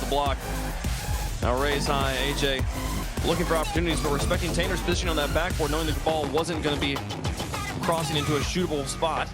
Block. Now Rays high, AJ looking for opportunities, but respecting Tanner's position on that backboard, knowing the ball wasn't going to be crossing into a shootable spot.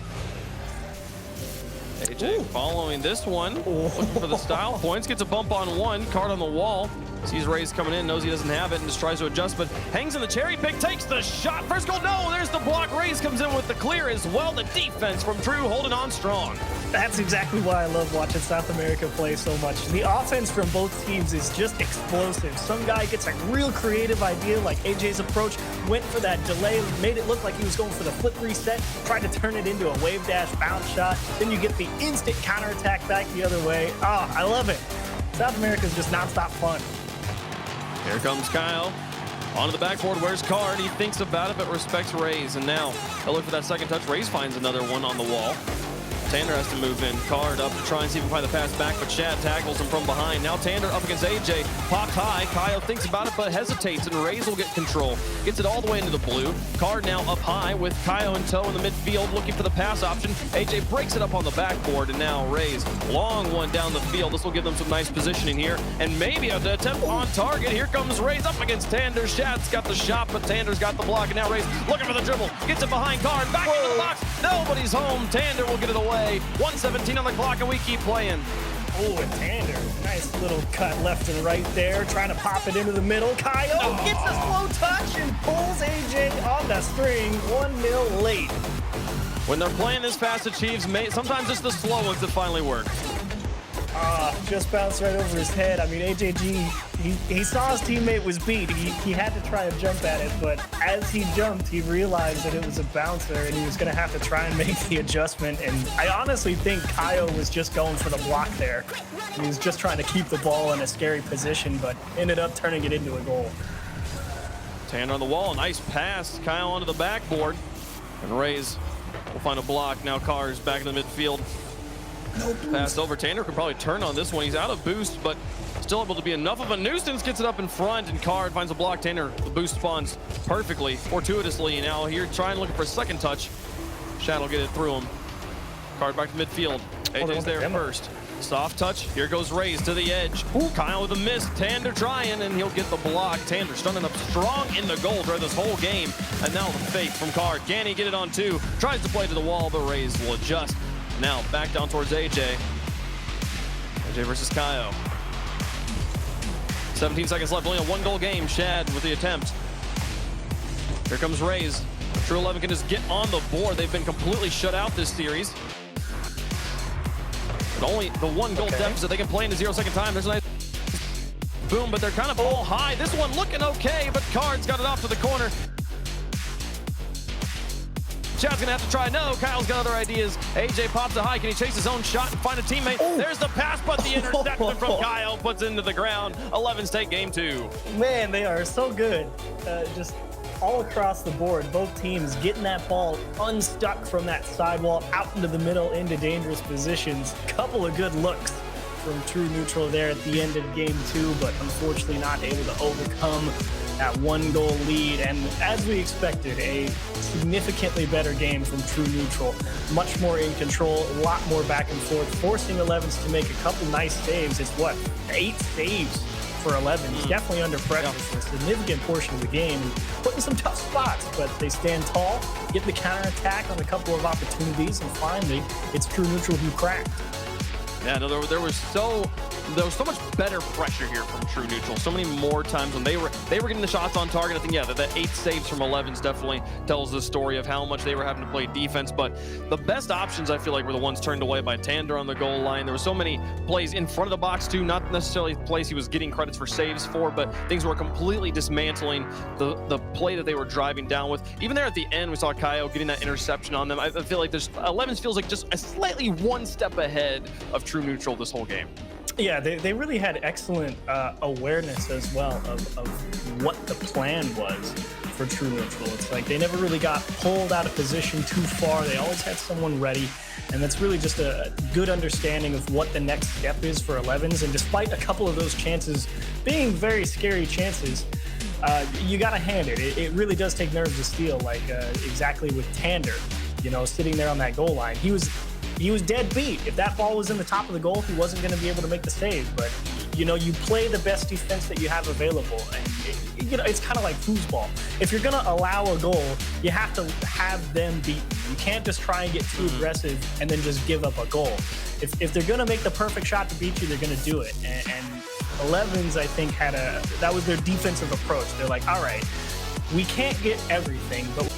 AJ following this one, looking for the style points, gets a bump on one, card on the wall. Sees Rays coming in, knows he doesn't have it, and just tries to adjust, but hangs in the cherry pick, takes the shot. First goal, no, there's the block. Rays comes in with the clear as well. The defense from True holding on strong. That's exactly why I love watching South America play so much. The offense from both teams is just explosive. Some guy gets a real creative idea, like AJ's approach, went for that delay, made it look like he was going for the flip reset, tried to turn it into a wave dash bounce shot. Then you get the instant counterattack back the other way. Oh, I love it. South America is just nonstop fun. Here comes Kyle. Onto the backboard, where's Card? He thinks about it, but respects Rays. And now he'll look for that second touch. Rays finds another one on the wall. Tanner has to move in. Card up to try and see if he can find the pass back, but Shad tackles him from behind. Now Tanner up against AJ. Popped high. Kyle thinks about it, but hesitates, and Rays will get control. Gets it all the way into the blue. Card now up high with Kyle in tow in the midfield, looking for the pass option. AJ breaks it up on the backboard, and now Rays, long one down the field. This will give them some nice positioning here, and maybe an attempt on target. Here comes Rays up against Tander. Shad's got the shot, but Tander's got the block, and now Rays looking for the dribble. Gets it behind Card, back into the box. Nobody's home. Tander will get it away. 1:17 on the clock, and we keep playing. Oh, and Tander, nice little cut left and right there, trying to pop it into the middle. Kyle gets the slow touch and pulls AJ on the string. 1-0 late. When they're playing this fast, the Chiefs, sometimes it's the slow ones that finally work. Just bounced right over his head. I mean, AJG, he saw his teammate was beat. He had to try and jump at it, but as he jumped, he realized that it was a bouncer, and he was going to have to try and make the adjustment. And I honestly think Kyle was just going for the block there. He was just trying to keep the ball in a scary position, but ended up turning it into a goal. Tanner on the wall, nice pass. Kyle onto the backboard, and Rays will find a block. Now Carr's back in the midfield. Pass over. Tanner could probably turn on this one. He's out of boost, but still able to be enough of a nuisance. Gets it up in front, and Card finds a block. Tanner, the boost spawns perfectly, fortuitously. Now here trying, looking for a second touch. Shad will get it through him. Card back to midfield. AJ's there first. Soft touch. Here goes Rays to the edge. Kyle with a miss. Tander trying, and he'll get the block. Tander standing up strong in the goal throughout this whole game. And now the fake from Card. Can he get it on two? Tries to play to the wall, but Rays will adjust. Now back down towards AJ. AJ versus Kyle. 17 seconds left, only a 1-goal game. Shad with the attempt. Here comes Rays. True 11 can just get on the board. They've been completely shut out this series. But only the 1-goal deficit. They can play into 0-second time. There's a nice boom, but they're kind of ball high. This one looking okay, but Card's got it off to the corner. Chad's gonna have to try. No, Kyle's got other ideas. AJ pops it high. Can he chase his own shot and find a teammate? There's the pass, but the interception from Kyle puts into the ground. 11's take game 2. Man, they are so good. Just all across the board, both teams getting that ball unstuck from that sidewall out into the middle into dangerous positions. Couple of good looks from True Neutral there at the end of game 2, but unfortunately not able to overcome that 1-goal lead. And as we expected, a significantly better game from True Neutral. Much more in control, a lot more back and forth, forcing 11s to make a couple nice saves. It's what, 8 saves for 11s. Definitely under pressure for a significant portion of the game. Put in some tough spots, but they stand tall, get the counterattack on a couple of opportunities, and finally, it's True Neutral who cracked. Yeah, no, there was so much better pressure here from True Neutral. So many more times when they were getting the shots on target. I think, yeah, that 8 saves from 11s definitely tells the story of how much they were having to play defense. But the best options, I feel like, were the ones turned away by Tander on the goal line. There were so many plays in front of the box, too. Not necessarily plays he was getting credits for saves for, but things were completely dismantling the play that they were driving down with. Even there at the end, we saw Kyle getting that interception on them. I feel like 11s feels like just a slightly one step ahead of True Neutral this whole game. Yeah, they really had excellent awareness as well of what the plan was for True Neutral. It's like they never really got pulled out of position too far. They always had someone ready, and that's really just a good understanding of what the next step is for 11s. And despite a couple of those chances being very scary chances, you got to hand it. It really does take nerves to steal, like exactly with Tander, you know, sitting there on that goal line. He was dead beat. If that ball was in the top of the goal, he wasn't going to be able to make the save. But, you know, you play the best defense that you have available. And, you know, it's kind of like foosball. If you're going to allow a goal, you have to have them beat you. You can't just try and get too aggressive and then just give up a goal. If they're going to make the perfect shot to beat you, they're going to do it. And 11s, I think, that was their defensive approach. They're like, all right, we can't get everything, but